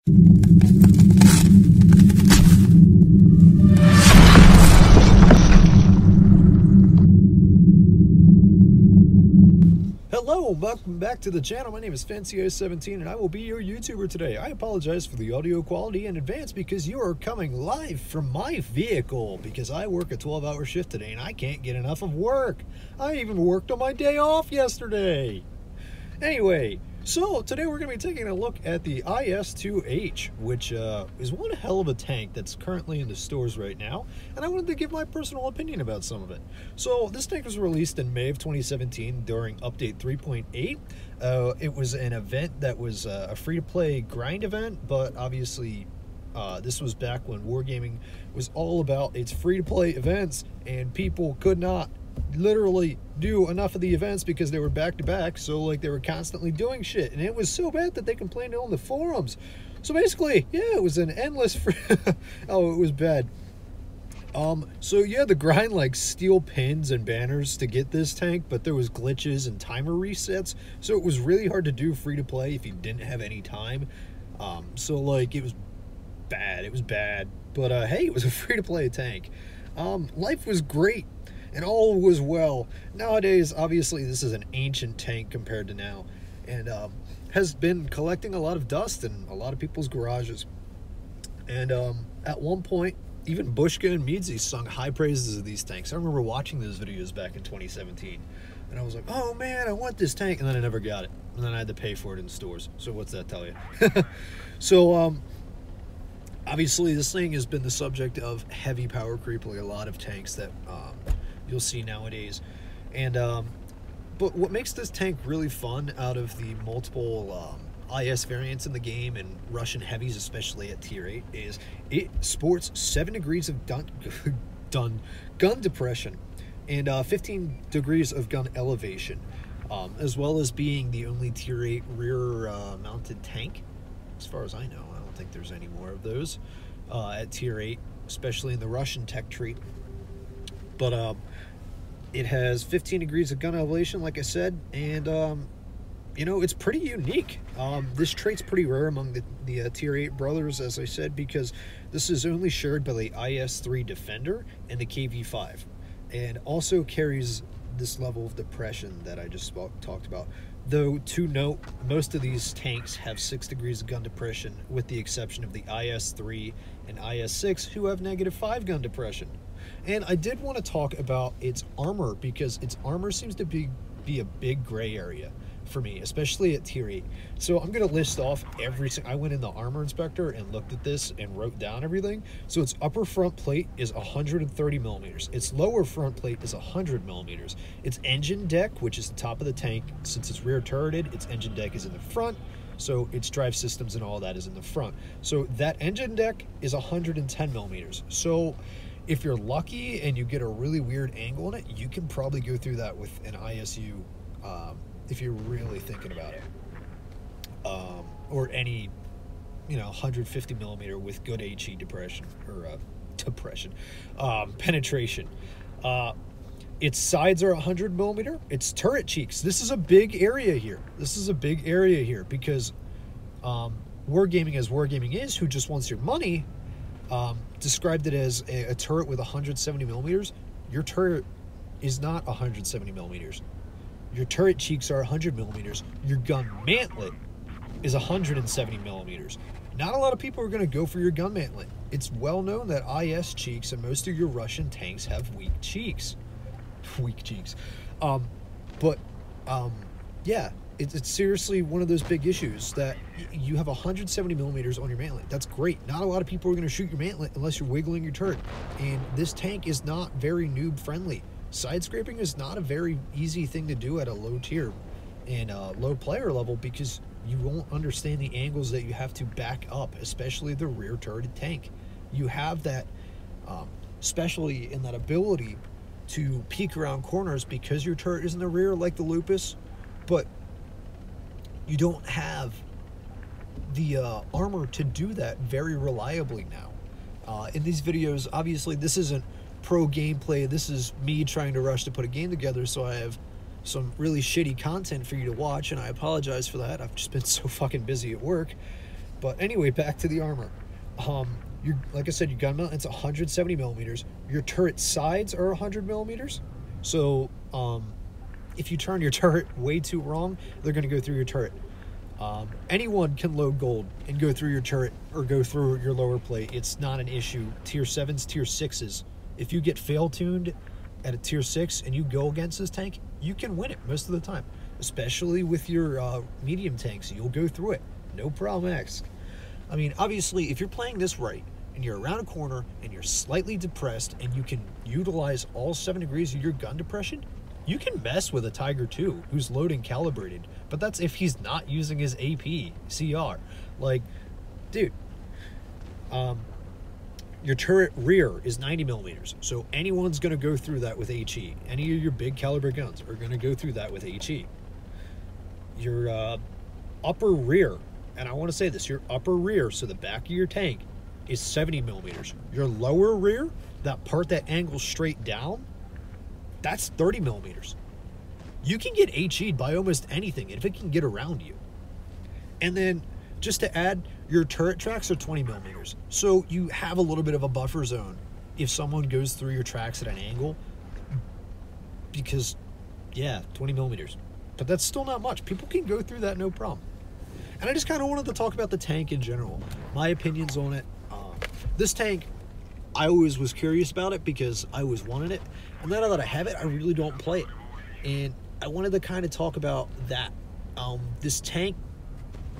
Hello, welcome back to the channel. My name is FancyIS-17 and I will be your YouTuber today. I apologize for the audio quality in advance because you are coming live from my vehicle because I work a 12-hour shift today and I can't get enough of work. I even worked on my day off yesterday. Anyway, so today we're going to be taking a look at the IS-2h, which is one hell of a tank that's currently in the stores right now, and I wanted to give my personal opinion about some of it. So this tank was released in May of 2017 during update 3.8. It was an event that was a free-to-play grind event, but obviously this was back when Wargaming was all about its free-to-play events, and people could not literally do enough of the events because they were back-to-back, so like they were constantly doing shit, and it was so bad that they complained on the forums. So basically, yeah, it was an endless oh, it was bad. So you had to grind like steel pins and banners to get this tank, but there was glitches and timer resets, so it was really hard to do free-to-play if you didn't have any time. So like it was bad, but hey, it was a free-to-play tank. Life was great and all was well. Nowadays, obviously, this is an ancient tank compared to now, and has been collecting a lot of dust in a lot of people's garages. And at one point, even Bushka and Meadsy sung high praises of these tanks. I remember watching those videos back in 2017, and I was like, oh man, I want this tank, and then I never got it, and then I had to pay for it in stores. So what's that tell you? So obviously, this thing has been the subject of heavy power creep, like a lot of tanks that you'll see nowadays. And but what makes this tank really fun out of the multiple IS variants in the game, and Russian heavies especially at tier 8, is it sports 7 degrees of gun depression and 15 degrees of gun elevation, as well as being the only tier 8 rear mounted tank. As far as I know, I don't think there's any more of those at tier 8, especially in the Russian tech tree. But it has 15 degrees of gun elevation, like I said, and you know, it's pretty unique. This trait's pretty rare among the tier 8 brothers, as I said, because this is only shared by the IS-3 Defender and the KV-5, and also carries this level of depression that I just talked about. Though, to note, most of these tanks have 6 degrees of gun depression, with the exception of the IS-3 and IS-6, who have -5 gun depression. And I did want to talk about its armor, because its armor seems to be a big gray area for me, especially at tier 8. So I'm going to list off I went in the armor inspector and looked at this and wrote down everything. So its upper front plate is 130 millimeters. Its lower front plate is 100 millimeters. Its engine deck, which is the top of the tank, since it's rear turreted, its engine deck is in the front. So its drive systems and all that is in the front. So that engine deck is 110 millimeters. So if you're lucky and you get a really weird angle on it, you can probably go through that with an ISU if you're really thinking about it. Or any, 150 millimeter with good HE depression, or penetration. Its sides are 100 millimeter. Its turret cheeks. This is a big area here. Because Wargaming, as Wargaming is, who just wants your money, described it as a turret with 170 millimeters. Your turret is not 170 millimeters. Your turret cheeks are 100 millimeters. Your gun mantlet is 170 millimeters. Not a lot of people are going to go for your gun mantlet. It's well known that IS cheeks and most of your Russian tanks have weak cheeks. Yeah, it's seriously one of those big issues that you have 170 millimeters on your mantlet. That's great. Not a lot of people are going to shoot your mantlet unless you're wiggling your turret. And this tank is not very noob friendly. Side scraping is not a very easy thing to do at a low tier and low player level, because you won't understand the angles that you have to back up, especially the rear turreted tank. You have that, especially in that ability to peek around corners because your turret is in the rear like the Lupus, but you don't have the armor to do that very reliably now. In these videos, obviously this isn't pro gameplay, this is me trying to rush to put a game together, so I have some really shitty content for you to watch, and I apologize for that. I've just been so fucking busy at work. But anyway, back to the armor. You, like I said, your gun mount, it's 170 millimeters. Your turret sides are 100 millimeters. So if you turn your turret way too wrong, they're going to go through your turret. Anyone can load gold and go through your turret or go through your lower plate. It's not an issue. Tier 7s, Tier 6s. If you get fail-tuned at a Tier 6 and you go against this tank, you can win it most of the time. Especially with your medium tanks. You'll go through it. No problem asked. I mean, obviously, if you're playing this right, and you're around a corner, and you're slightly depressed, and you can utilize all 7 degrees of your gun depression, you can mess with a Tiger 2 who's loading calibrated. But that's if he's not using his AP, CR. Like, dude, your turret rear is 90 millimeters, so anyone's going to go through that with HE. Any of your big caliber guns are going to go through that with HE. Your upper rear, and I want to say this, your upper rear, so the back of your tank, is 70 millimeters. Your lower rear, that part that angles straight down, that's 30 millimeters. You can get HE'd by almost anything if it can get around you. And then, just to add, your turret tracks are 20 millimeters. So you have a little bit of a buffer zone if someone goes through your tracks at an angle. Because, yeah, 20 millimeters. But that's still not much. People can go through that no problem. And I just kind of wanted to talk about the tank in general. My opinions on it. This tank, I always was curious about it because I always wanted it. And now that I have it, I really don't play it. And I wanted to kind of talk about that. This tank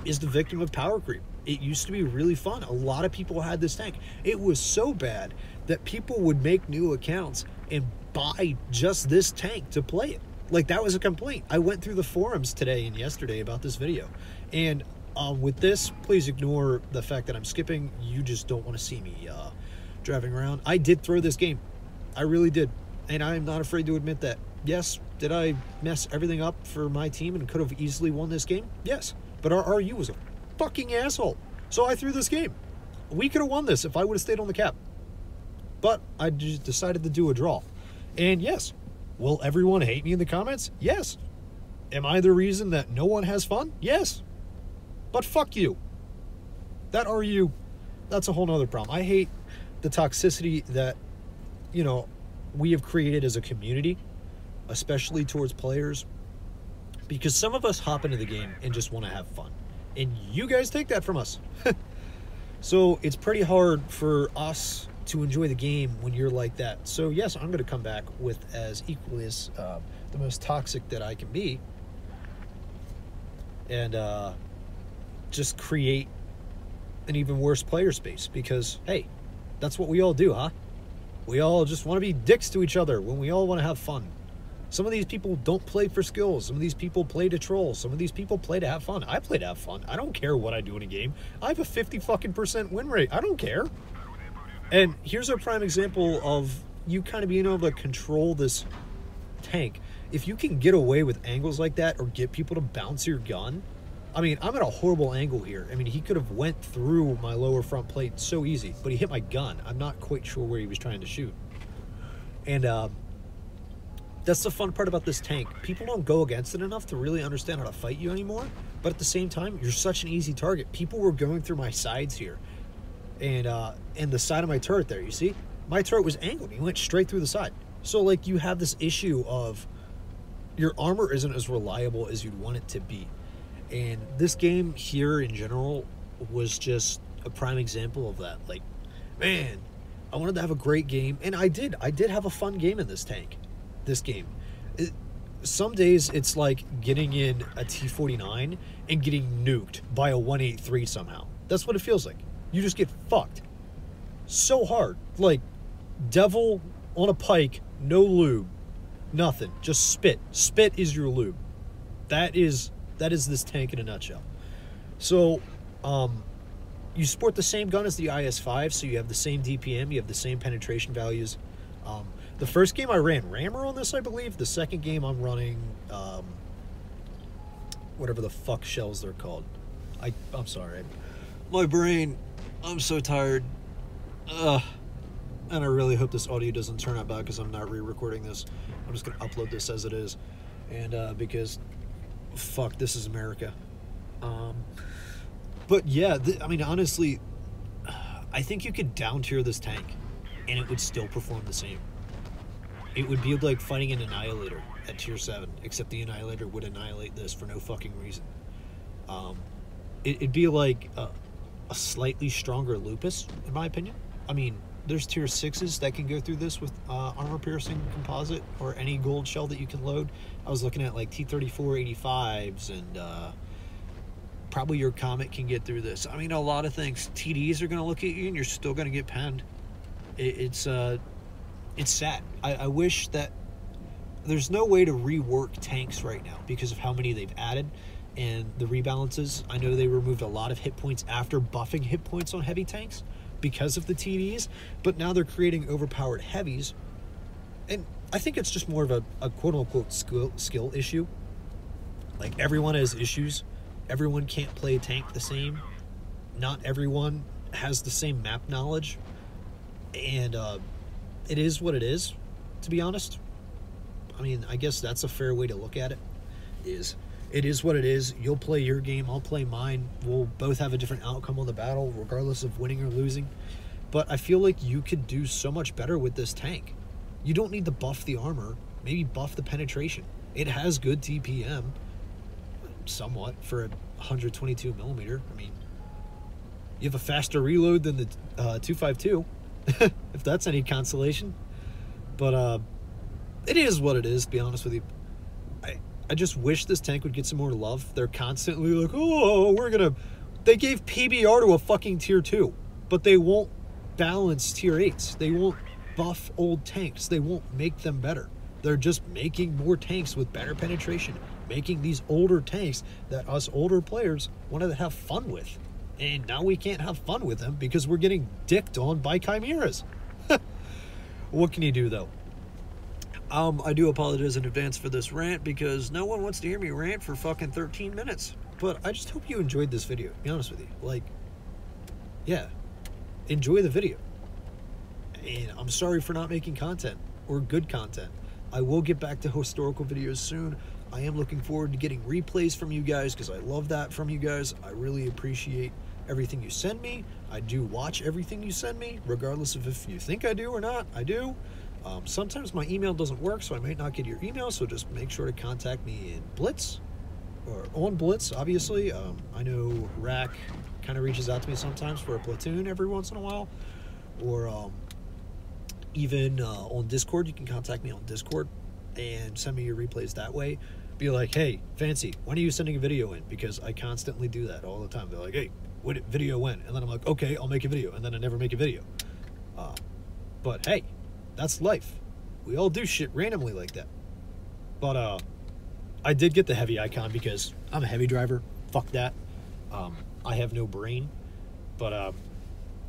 is the victim of power creep. It used to be really fun. A lot of people had this tank. It was so bad that people would make new accounts and buy just this tank to play it. Like, that was a complaint. I went through the forums today and yesterday about this video. And with this, please ignore the fact that I'm skipping. You just don't want to see me driving around. I did throw this game. I really did. And I'm not afraid to admit that. Yes, did I mess everything up for my team and could have easily won this game? Yes. But our RU was a fucking asshole. So I threw this game. We could have won this if I would have stayed on the cap. But I just decided to do a draw. And yes, will everyone hate me in the comments? Yes. Am I the reason that no one has fun? Yes. But fuck you. That RU, that's a whole nother problem. I hate the toxicity that, you know, we have created as a community, especially towards players, because some of us hop into the game and just want to have fun. And you guys take that from us. So it's pretty hard for us to enjoy the game when you're like that. So yes, I'm going to come back with as equally as the most toxic that I can be. And just create an even worse player space, because hey, that's what we all do, huh? We all just want to be dicks to each other when we all want to have fun. Some of these people don't play for skills. Some of these people play to troll. Some of these people play to have fun. I play to have fun. I don't care what I do in a game. I have a 50% win rate. I don't care. And here's a prime example of you kind of being able to control this tank. If you can get away with angles like that or get people to bounce your gun, I mean, I'm at a horrible angle here. I mean, he could have went through my lower front plate so easy, but he hit my gun. I'm not quite sure where he was trying to shoot. And that's the fun part about this tank. People don't go against it enough to really understand how to fight you anymore. But at the same time, you're such an easy target. People were going through my sides here. And the side of my turret there, you see? My turret was angled. He went straight through the side. So, like, you have this issue of your armor isn't as reliable as you'd want it to be. And this game here in general was just a prime example of that. Like, man, I wanted to have a great game. And I did. I did have a fun game in this tank. This game. Some days it's like getting in a T-49 and getting nuked by a 183 somehow. That's what it feels like. You just get fucked. So hard. Like, devil on a pike, no lube. Nothing. Just spit. Spit is your lube. That is this tank in a nutshell. So, you sport the same gun as the IS-5, so you have the same DPM, you have the same penetration values. The first game I ran Rammer on this, I believe. The second game I'm running, whatever the fuck shells they're called. I'm sorry. My brain, I'm so tired. And I really hope this audio doesn't turn out bad because I'm not re-recording this. I'm just going to upload this as it is. And because, fuck, this is America. But yeah, I mean, honestly, I think you could down tier this tank and it would still perform the same. It would be like fighting an Annihilator at tier 7, except the Annihilator would annihilate this for no fucking reason. It'd be like a slightly stronger Lupus, in my opinion. I mean, there's tier 6s that can go through this with armor-piercing composite or any gold shell that you can load. I was looking at like T-34 85s, and probably your Comet can get through this. I mean, a lot of things. TDs are going to look at you and you're still going to get penned. It's sad. I wish that there's no way to rework tanks right now because of how many they've added and the rebalances. I know they removed a lot of hit points after buffing hit points on heavy tanks because of the TDs, but now they're creating overpowered heavies, and I think it's just more of a quote-unquote skill issue. Like, everyone has issues. Everyone can't play a tank the same. Not everyone has the same map knowledge, and it is what it is, to be honest. I mean, I guess that's a fair way to look at it. It is what it is. You'll play your game, I'll play mine. We'll both have a different outcome on the battle, regardless of winning or losing. But I feel like you could do so much better with this tank. You don't need to buff the armor, maybe buff the penetration. It has good TPM, somewhat, for a 122 millimeter. I mean, you have a faster reload than the 252, if that's any consolation. But it is what it is, to be honest with you. I just wish this tank would get some more love. They're constantly like, oh, they gave PBR to a fucking tier 2, but they won't balance tier 8s. They won't buff old tanks. They won't make them better. They're just making more tanks with better penetration, making these older tanks that us older players wanted to have fun with. And now we can't have fun with them because we're getting dicked on by chimeras. What can you do, though? I do apologize in advance for this rant because no one wants to hear me rant for fucking 13 minutes. But I just hope you enjoyed this video, to be honest with you. Like, yeah, enjoy the video. And I'm sorry for not making content, or good content. I will get back to historical videos soon. I am looking forward to getting replays from you guys because I love that from you guys. I really appreciate everything you send me. I do watch everything you send me, regardless of if you think I do or not. I do. Sometimes my email doesn't work, so I might not get your email, so just make sure to contact me in Blitz, or on Blitz, obviously. I know Rack kind of reaches out to me sometimes for a platoon every once in a while, or even on Discord. You can contact me on Discord and send me your replays that way. Be like, hey, Fancy, when are you sending a video in? Because I constantly do that all the time. They're like, hey, what video when? And then I'm like, okay, I'll make a video, and then I never make a video. But hey, that's life. We all do shit randomly like that. But I did get the heavy icon because I'm a heavy driver. Fuck that. I have no brain. But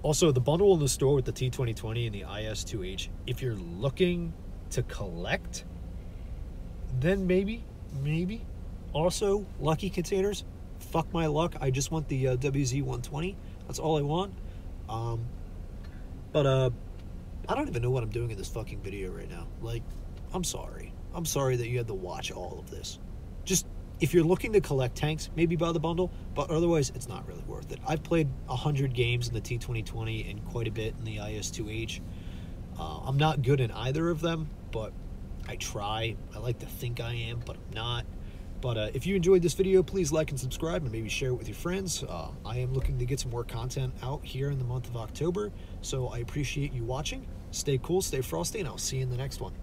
also, the bundle in the store with the T2020 and the IS-2h, if you're looking to collect, then maybe. Also, lucky containers. Fuck my luck. I just want the WZ-120. That's all I want. But I don't even know what I'm doing in this fucking video right now. Like, I'm sorry. I'm sorry that you had to watch all of this. Just, if you're looking to collect tanks, maybe buy the bundle, but otherwise, it's not really worth it. I've played 100 games in the T2020 and quite a bit in the IS-2h. I'm not good in either of them, but I try. I like to think I am, but I'm not. But if you enjoyed this video, please like and subscribe and maybe share it with your friends. I am looking to get some more content out here in the month of October, so I appreciate you watching. Stay cool, stay frosty, and I'll see you in the next one.